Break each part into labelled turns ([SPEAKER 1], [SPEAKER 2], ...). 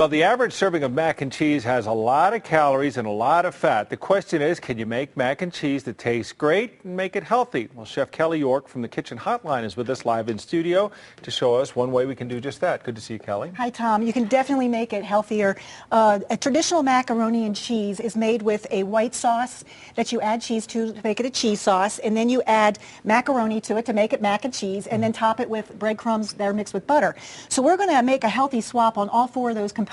[SPEAKER 1] Well, the average serving of mac and cheese has a lot of calories and a lot of fat. The question is, can you make mac and cheese that tastes great and make it healthy? Well, Chef Kelly York from the Kitchen Hotline is with us live in studio to show us one way we can do just that. Good to see you, Kelly.
[SPEAKER 2] Hi, Tom. You can definitely make it healthier. A traditional macaroni and cheese is made with a white sauce that you add cheese to make it a cheese sauce, and then you add macaroni to it to make it mac and cheese, and then top it with breadcrumbs that are mixed with butter. So we're going to make a healthy swap on all four of those components,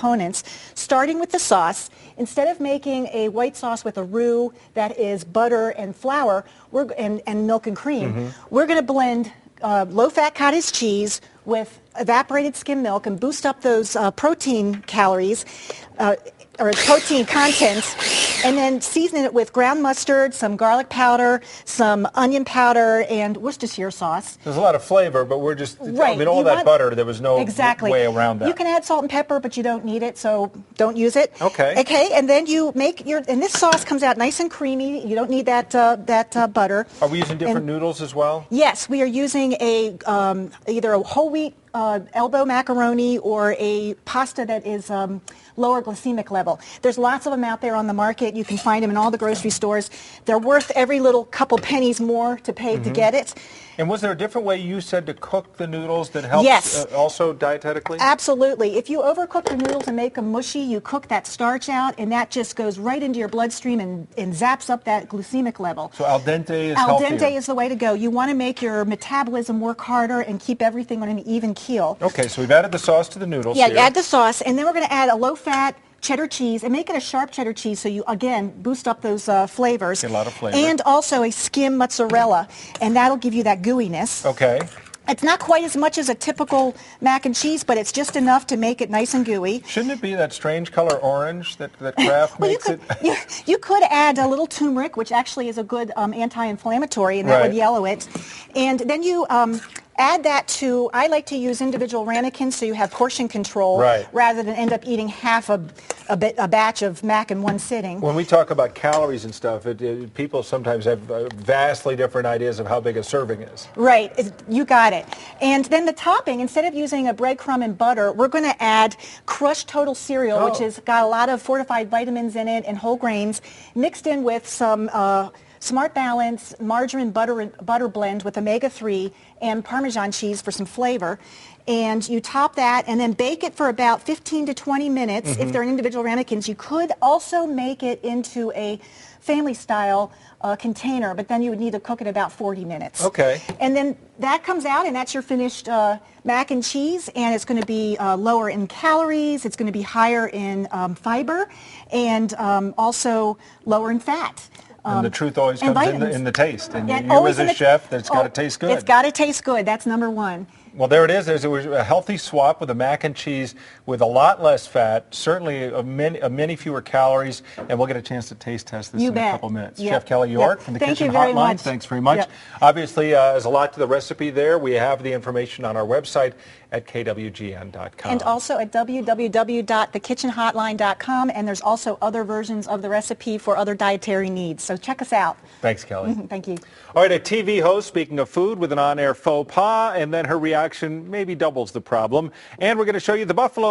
[SPEAKER 2] starting with the sauce. Instead of making a white sauce with a roux that is butter and flour and milk and cream, we're going to blend low-fat cottage cheese with evaporated skim milk and boost up those protein calories or protein content, and then season it with ground mustard, some garlic powder, some onion powder, and Worcestershire sauce.
[SPEAKER 1] There's a lot of flavor, but we're just,
[SPEAKER 2] right.
[SPEAKER 1] I mean, all that butter, there was no way around that.
[SPEAKER 2] You can add salt and pepper, but you don't need it, so don't use it.
[SPEAKER 1] Okay.
[SPEAKER 2] Okay, and then you make and this sauce comes out nice and creamy. You don't need that butter.
[SPEAKER 1] Are we using different noodles as well?
[SPEAKER 2] Yes, we are using either a whole wheat elbow macaroni or a pasta that is lower glycemic level. There's lots of them out there on the market. You can find them in all the grocery stores. They're worth every little couple pennies more to pay to get it.
[SPEAKER 1] And was there a different way you said to cook the noodles that helps
[SPEAKER 2] yes.
[SPEAKER 1] Also dietetically?
[SPEAKER 2] Absolutely. If you overcook the noodles and make them mushy, you cook that starch out, and that just goes right into your bloodstream and zaps up that glycemic level.
[SPEAKER 1] So al dente is
[SPEAKER 2] healthier.
[SPEAKER 1] Al
[SPEAKER 2] dente is the way to go. You want to make your metabolism work harder and keep everything on an even keel.
[SPEAKER 1] Okay, so we've added the sauce to the noodles.
[SPEAKER 2] Yeah,
[SPEAKER 1] here.
[SPEAKER 2] add the sauce, and then we're going to add a low-fat cheddar cheese, and make it a sharp cheddar cheese so you, again, boost up those flavors.
[SPEAKER 1] Get a lot of flavor.
[SPEAKER 2] And also a skim mozzarella, and that'll give you that gooiness.
[SPEAKER 1] Okay.
[SPEAKER 2] It's not quite as much as a typical mac and cheese, but it's just enough to make it nice and gooey.
[SPEAKER 1] Shouldn't it be that strange color orange that Kraft
[SPEAKER 2] well,
[SPEAKER 1] makes it?
[SPEAKER 2] You could add a little turmeric, which actually is a good anti-inflammatory, and that would yellow it. And then you add that to, I like to use individual ramekins so you have portion control rather than end up eating half a batch of mac in one sitting.
[SPEAKER 1] When we talk about calories and stuff, people sometimes have vastly different ideas of how big a serving is.
[SPEAKER 2] Right, you got it. And then the topping, instead of using a breadcrumb and butter, we're going to add crushed total cereal, which has got a lot of fortified vitamins in it and whole grains, mixed in with some Smart Balance margarine butter blend with omega-3 and Parmesan cheese for some flavor. And you top that and then bake it for about 15 to 20 minutes. If they're in individual ramekins, you could also make it into a family-style container, but then you would need to cook it about 40 minutes.
[SPEAKER 1] Okay.
[SPEAKER 2] And then that comes out, and that's your finished mac and cheese, and it's going to be lower in calories, it's going to be higher in fiber, and also lower in fat.
[SPEAKER 1] And the truth always comes in the taste. And you as a chef, that's got to taste good.
[SPEAKER 2] It's got to taste good. That's number one.
[SPEAKER 1] Well, there it is. There's a healthy swap with a mac and cheese with a lot less fat, certainly many fewer calories, and we'll get a chance to taste test this in a couple minutes. Chef Kelly York from the Kitchen Hotline, thanks very much. Obviously, there's a lot to the recipe there. We have the information on our website at KWGN.com.
[SPEAKER 2] And also at www.thekitchenhotline.com, and there's also other versions of the recipe for other dietary needs. So check us out.
[SPEAKER 1] Thanks, Kelly.
[SPEAKER 2] Thank you.
[SPEAKER 1] All right, a TV host, speaking of food, with an on-air faux pas, and then her reaction maybe doubles the problem. And we're going to show you the buffalo